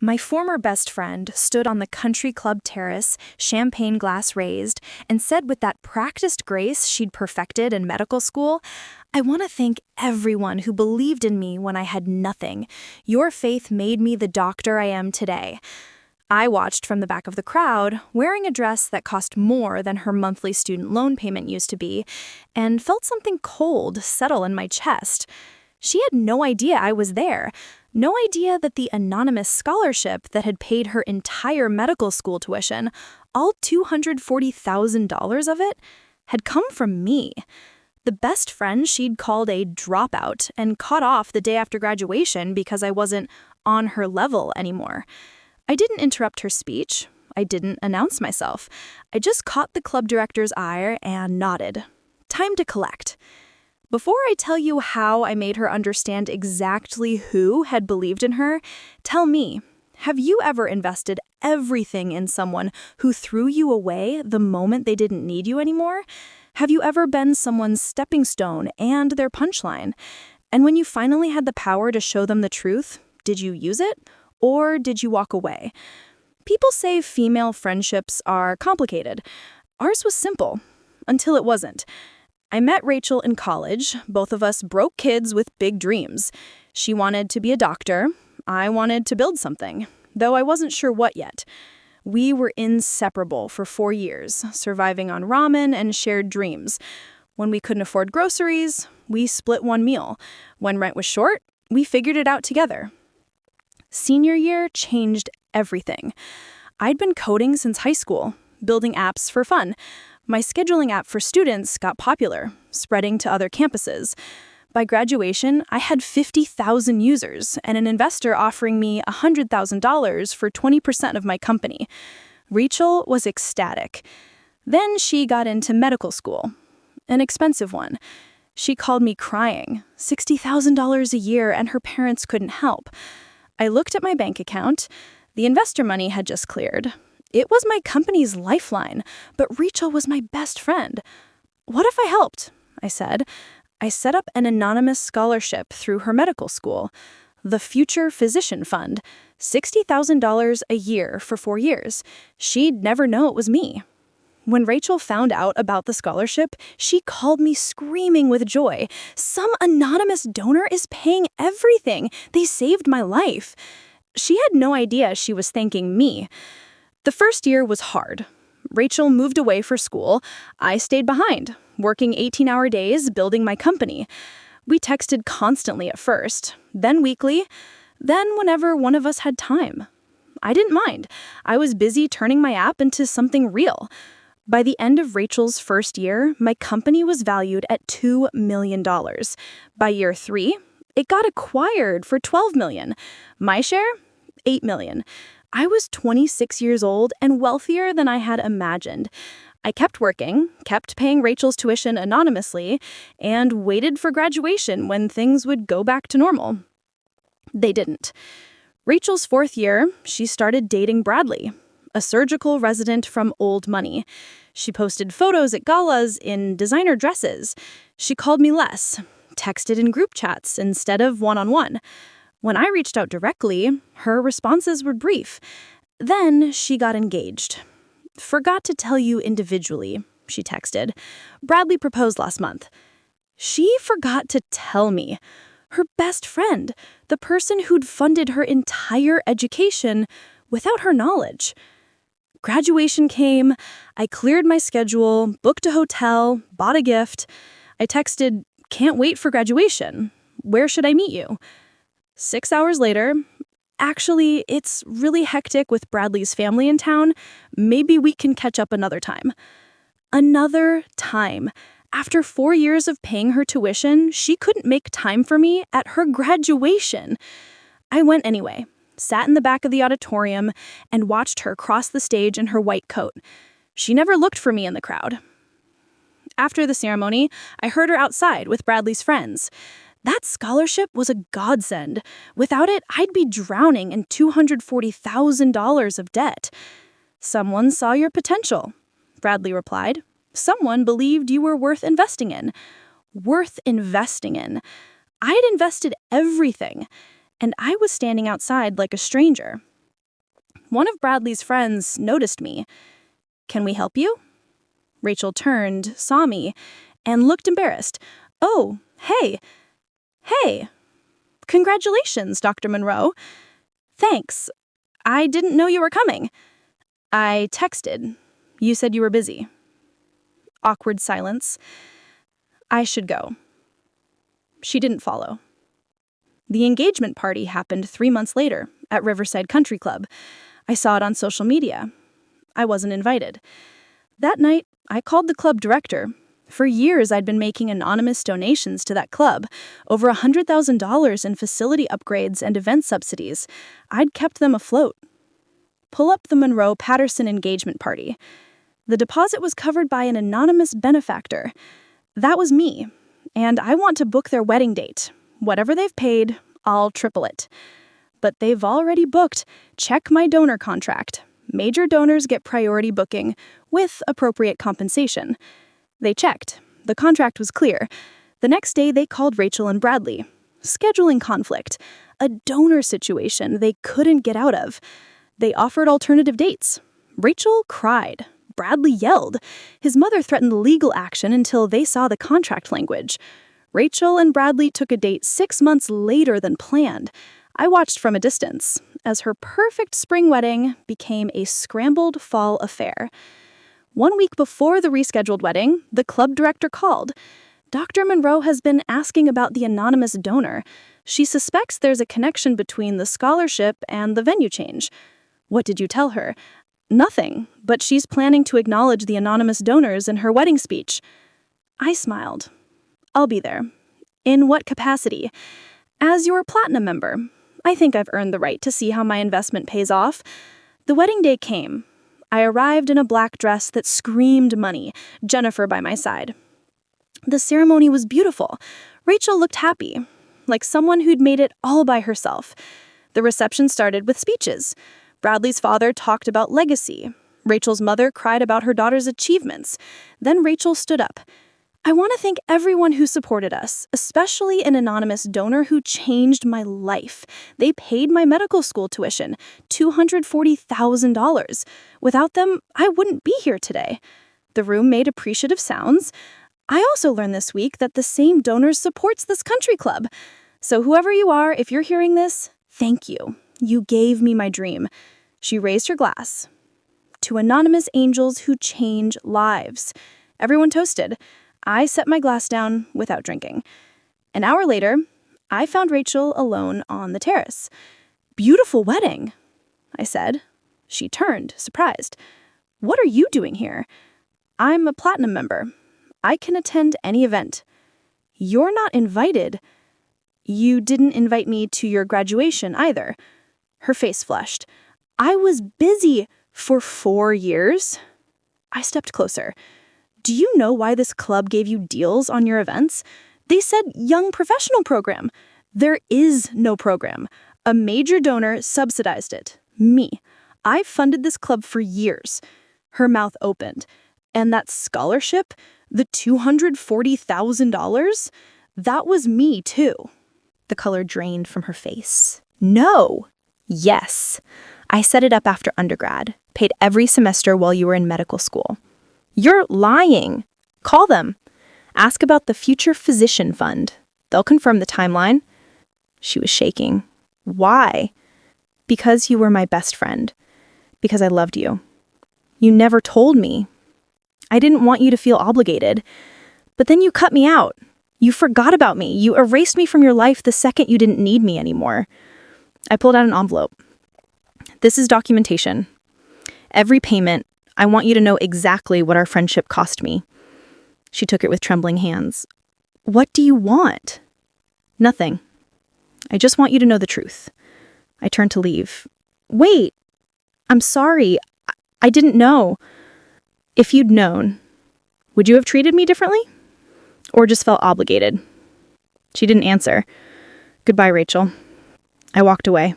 My former best friend stood on the country club terrace, champagne glass raised, and said with that practiced grace she'd perfected in medical school, "I want to thank everyone who believed in me when I had nothing. Your faith made me the doctor I am today." I watched from the back of the crowd, wearing a dress that cost more than her monthly student loan payment used to be, and felt something cold settle in my chest. She had no idea I was there. No idea that the anonymous scholarship that had paid her entire medical school tuition, all $240,000 of it, had come from me. The best friend she'd called a dropout and cut off the day after graduation because I wasn't on her level anymore. I didn't interrupt her speech. I didn't announce myself. I just caught the club director's eye and nodded. Time to collect. Before I tell you how I made her understand exactly who had believed in her, tell me, have you ever invested everything in someone who threw you away the moment they didn't need you anymore? Have you ever been someone's stepping stone and their punchline? And when you finally had the power to show them the truth, did you use it? Or did you walk away? People say female friendships are complicated. Ours was simple, until it wasn't. I met Rachel in college. Both of us broke kids with big dreams. She wanted to be a doctor. I wanted to build something, though I wasn't sure what yet. We were inseparable for 4 years, surviving on ramen and shared dreams. When we couldn't afford groceries, we split one meal. When rent was short, we figured it out together. Senior year changed everything. I'd been coding since high school, building apps for fun. My scheduling app for students got popular, spreading to other campuses. By graduation, I had 50,000 users and an investor offering me $100,000 for 20% of my company. Rachel was ecstatic. Then she got into medical school, an expensive one. She called me crying, $60,000 a year, and her parents couldn't help. I looked at my bank account. The investor money had just cleared. It was my company's lifeline, but Rachel was my best friend. "What if I helped?" I said. I set up an anonymous scholarship through her medical school, the Future Physician Fund, $60,000 a year for 4 years. She'd never know it was me. When Rachel found out about the scholarship, she called me screaming with joy. "Some anonymous donor is paying everything. They saved my life." She had no idea she was thanking me. The first year was hard. Rachel moved away for school. I stayed behind, working 18-hour days, building my company. We texted constantly at first, then weekly, then whenever one of us had time. I didn't mind. I was busy turning my app into something real. By the end of Rachel's first year, my company was valued at $2 million. By year 3, it got acquired for $12 million. My share? $8 million. I was 26 years old and wealthier than I had imagined. I kept working, kept paying Rachel's tuition anonymously, and waited for graduation when things would go back to normal. They didn't. Rachel's 4th year, she started dating Bradley, a surgical resident from Old Money. She posted photos at galas in designer dresses. She called me less, texted in group chats instead of one-on-one. When I reached out directly, her responses were brief. Then she got engaged. "Forgot to tell you individually," she texted. "Bradley proposed last month." She forgot to tell me. Her best friend, the person who'd funded her entire education without her knowledge. Graduation came. I cleared my schedule, booked a hotel, bought a gift. I texted, "Can't wait for graduation. Where should I meet you?" 6 hours later, "Actually, it's really hectic with Bradley's family in town. Maybe we can catch up another time." Another time. After 4 years of paying her tuition, she couldn't make time for me at her graduation. I went anyway, sat in the back of the auditorium, and watched her cross the stage in her white coat. She never looked for me in the crowd. After the ceremony, I heard her outside with Bradley's friends. That scholarship was a godsend. Without it, I'd be drowning in $240,000 of debt. "Someone saw your potential," Bradley replied. "Someone believed you were worth investing in." Worth investing in. I'd invested everything, and I was standing outside like a stranger. One of Bradley's friends noticed me. "Can we help you?" Rachel turned, saw me, and looked embarrassed. "Oh, hey. Hey. Congratulations, Dr. Monroe. Thanks. I didn't know you were coming. I texted. You said you were busy." Awkward silence. "I should go." She didn't follow. The engagement party happened 3 months later at Riverside Country Club. I saw it on social media. I wasn't invited. That night, I called the club director. For years, I'd been making anonymous donations to that club, over $100,000 in facility upgrades and event subsidies. I'd kept them afloat. Pull up the Monroe-Patterson engagement party. The deposit was covered by an anonymous benefactor. That was me, and I want to book their wedding date. Whatever they've paid, I'll triple it. But they've already booked. Check my donor contract. Major donors get priority booking with appropriate compensation. They checked. The contract was clear. The next day, they called Rachel and Bradley. Scheduling conflict. A donor situation they couldn't get out of. They offered alternative dates. Rachel cried. Bradley yelled. His mother threatened legal action until they saw the contract language. Rachel and Bradley took a date 6 months later than planned. I watched from a distance as her perfect spring wedding became a scrambled fall affair. 1 week before the rescheduled wedding, the club director called. Dr. Monroe has been asking about the anonymous donor. She suspects there's a connection between the scholarship and the venue change. What did you tell her? Nothing, but she's planning to acknowledge the anonymous donors in her wedding speech. I smiled. I'll be there. In what capacity? As your platinum member. I think I've earned the right to see how my investment pays off. The wedding day came. I arrived in a black dress that screamed money, Jennifer by my side. The ceremony was beautiful. Rachel looked happy, like someone who'd made it all by herself. The reception started with speeches. Bradley's father talked about legacy. Rachel's mother cried about her daughter's achievements. Then Rachel stood up. "I want to thank everyone who supported us, especially an anonymous donor who changed my life. They paid my medical school tuition, $240,000. Without them, I wouldn't be here today." The room made appreciative sounds. I also learned this week that the same donor supports this country club. So whoever you are, if you're hearing this, thank you. You gave me my dream. She raised her glass. To anonymous angels who change lives. Everyone toasted. I set my glass down without drinking. An hour later, I found Rachel alone on the terrace. "Beautiful wedding," I said. She turned, surprised. "What are you doing here?" "I'm a platinum member. I can attend any event." "You're not invited." "You didn't invite me to your graduation either." Her face flushed. "I was busy for 4 years." I stepped closer. "Do you know why this club gave you deals on your events? They said young professional program. There is no program. A major donor subsidized it. Me. I funded this club for years." Her mouth opened. "And that scholarship, the $240,000, that was me too." The color drained from her face. "No." "Yes. I set it up after undergrad. Paid every semester while you were in medical school." "You're lying." "Call them. Ask about the Future Physician Fund. They'll confirm the timeline." She was shaking. "Why?" "Because you were my best friend. Because I loved you. You never told me. I didn't want you to feel obligated. But then you cut me out. You forgot about me. You erased me from your life the second you didn't need me anymore." I pulled out an envelope. "This is documentation. Every payment, I want you to know exactly what our friendship cost me." She took it with trembling hands. "What do you want?" "Nothing. I just want you to know the truth." I turned to leave. "Wait. I'm sorry. I didn't know." "If you'd known, would you have treated me differently? Or just felt obligated?" She didn't answer. "Goodbye, Rachel." I walked away.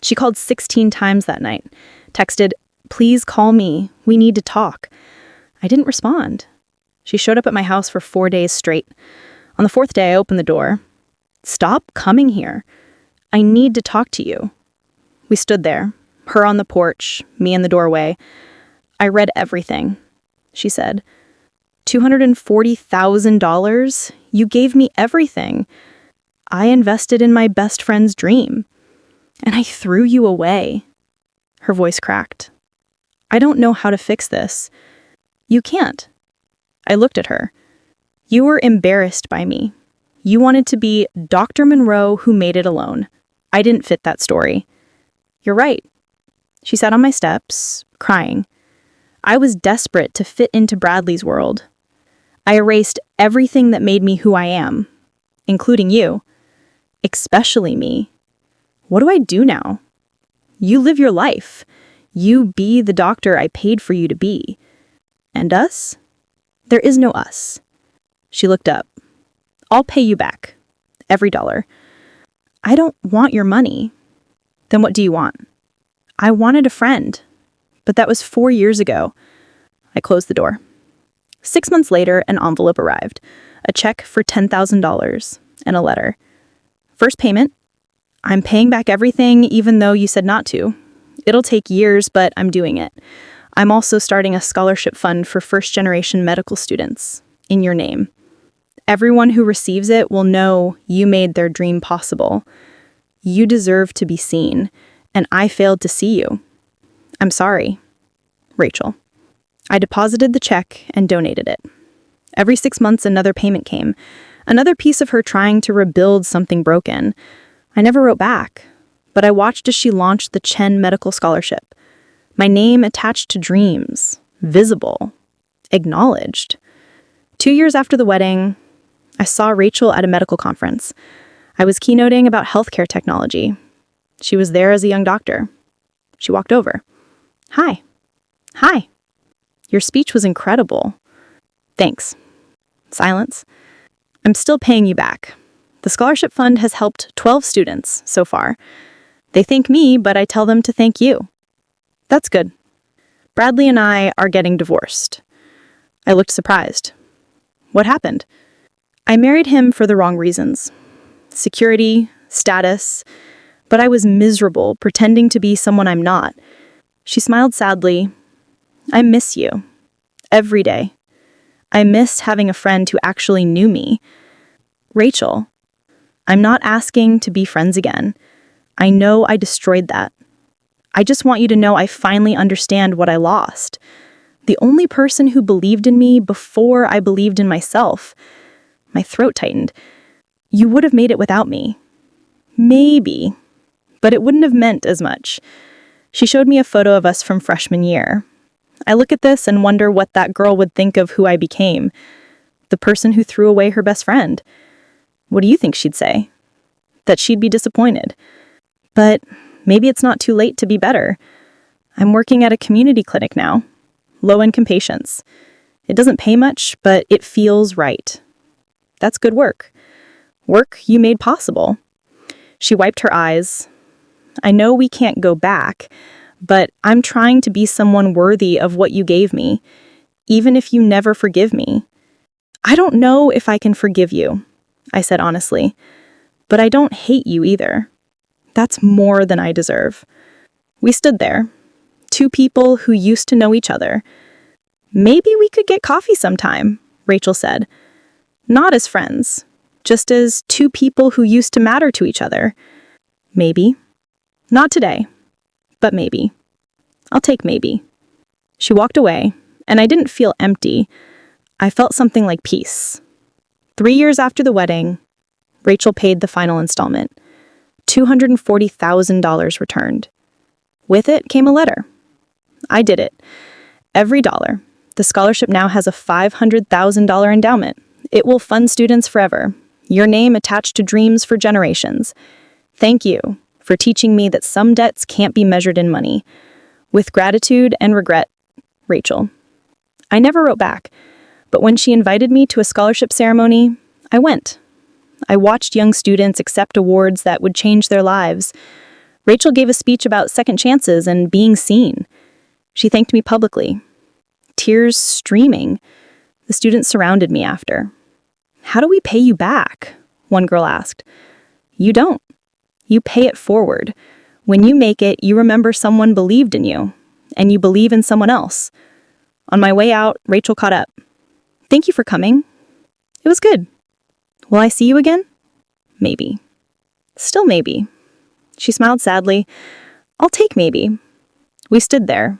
She called 16 times that night. Texted, "Please call me. We need to talk." I didn't respond. She showed up at my house for 4 days straight. On the 4th day, I opened the door. "Stop coming here. I need to talk to you." We stood there, Her on the porch, me in the doorway. I read everything, she said. $240,000? You gave me everything. I invested in my best friend's dream. And I threw you away. Her voice cracked. I don't know how to fix this. You can't. I looked at her. You were embarrassed by me. You wanted to be Dr. Monroe who made it alone. I didn't fit that story. You're right. She sat on my steps, crying. I was desperate to fit into Bradley's world. I erased everything that made me who I am, including you. Especially me. What do I do now? You live your life. You be the doctor I paid for you to be. And us? There is no us. She looked up. I'll pay you back. Every dollar. I don't want your money. Then what do you want? I wanted a friend. But that was 4 years ago. I closed the door. 6 months later, an envelope arrived. A check for $10,000 and a letter. First payment. I'm paying back everything even though you said not to. It'll take years, but I'm doing it. I'm also starting a scholarship fund for first-generation medical students, in your name. Everyone who receives it will know you made their dream possible. You deserve to be seen, and I failed to see you. I'm sorry. Rachel. I deposited the check and donated it. Every 6 months, another payment came. Another piece of her trying to rebuild something broken. I never wrote back, but I watched as she launched the Chen Medical Scholarship. My name attached to dreams, visible, acknowledged. 2 years after the wedding, I saw Rachel at a medical conference. I was keynoting about healthcare technology. She was there as a young doctor. She walked over. Hi. Hi. Your speech was incredible. Thanks. Silence. I'm still paying you back. The scholarship fund has helped 12 students so far. They thank me, but I tell them to thank you. That's good. Bradley and I are getting divorced. I looked surprised. What happened? I married him for the wrong reasons. Security, status, but I was miserable pretending to be someone I'm not. She smiled sadly. I miss you. Every day. I miss having a friend who actually knew me. Rachel, I'm not asking to be friends again. I know I destroyed that. I just want you to know I finally understand what I lost. The only person who believed in me before I believed in myself. My throat tightened. You would have made it without me. Maybe. But it wouldn't have meant as much. She showed me a photo of us from freshman year. I look at this and wonder what that girl would think of who I became. The person who threw away her best friend. What do you think she'd say? That she'd be disappointed. But maybe it's not too late to be better. I'm working at a community clinic now. Low-income patients. It doesn't pay much, but it feels right. That's good work. Work you made possible. She wiped her eyes. I know we can't go back, but I'm trying to be someone worthy of what you gave me, even if you never forgive me. I don't know if I can forgive you, I said honestly, but I don't hate you either. That's more than I deserve. We stood there, two people who used to know each other. Maybe we could get coffee sometime, Rachel said. Not as friends, just as two people who used to matter to each other. Maybe. Not today, but maybe. I'll take maybe. She walked away, and I didn't feel empty. I felt something like peace. 3 years after the wedding, Rachel paid the final installment. $240,000 returned. With it came a letter. I did it. Every dollar. The scholarship now has a $500,000 endowment. It will fund students forever. Your name attached to dreams for generations. Thank you for teaching me that some debts can't be measured in money. With gratitude and regret, Rachel. I never wrote back, but when she invited me to a scholarship ceremony, I went. I watched young students accept awards that would change their lives. Rachel gave a speech about second chances and being seen. She thanked me publicly. Tears streaming. The students surrounded me after. How do we pay you back? One girl asked. You don't. You pay it forward. When you make it, you remember someone believed in you, and you believe in someone else. On my way out, Rachel caught up. Thank you for coming. It was good. Will I see you again? Maybe. Still maybe. She smiled sadly. I'll take maybe. We stood there,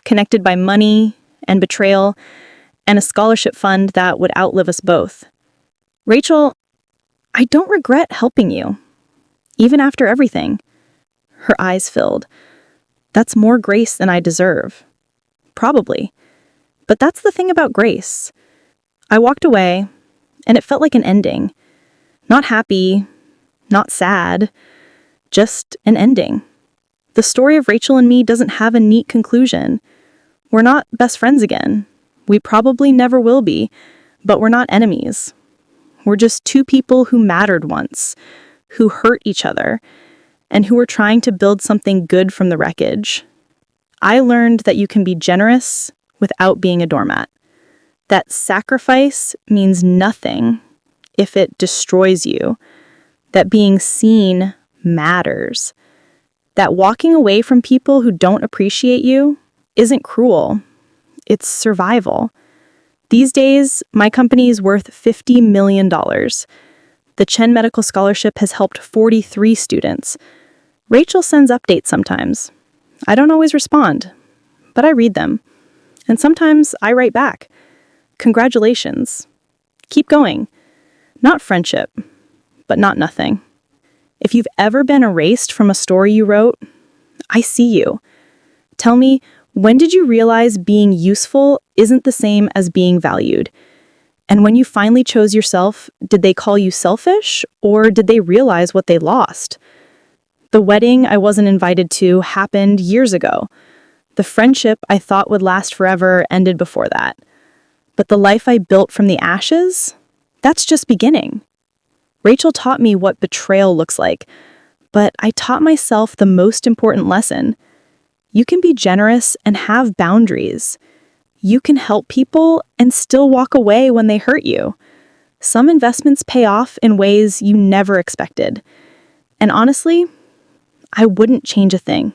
connected by money and betrayal and a scholarship fund that would outlive us both. Rachel, I don't regret helping you, even after everything. Her eyes filled. That's more grace than I deserve. Probably. But that's the thing about grace. I walked away, and it felt like an ending. Not happy, not sad, just an ending. The story of Rachel and me doesn't have a neat conclusion. We're not best friends again. We probably never will be, but we're not enemies. We're just two people who mattered once, who hurt each other, and who were trying to build something good from the wreckage. I learned that you can be generous without being a doormat. That sacrifice means nothing if it destroys you. That being seen matters. That walking away from people who don't appreciate you isn't cruel. It's survival. These days, my company is worth $50 million. The Chen Medical Scholarship has helped 43 students. Rachel sends updates sometimes. I don't always respond, but I read them. And sometimes I write back. Congratulations. Keep going. Not friendship, but not nothing. If you've ever been erased from a story you wrote, I see you. Tell me, when did you realize being useful isn't the same as being valued? And when you finally chose yourself, did they call you selfish, or did they realize what they lost? The wedding I wasn't invited to happened years ago. The friendship I thought would last forever ended before that. But the life I built from the ashes, that's just beginning. Rachel taught me what betrayal looks like, but I taught myself the most important lesson. You can be generous and have boundaries. You can help people and still walk away when they hurt you. Some investments pay off in ways you never expected. And honestly, I wouldn't change a thing.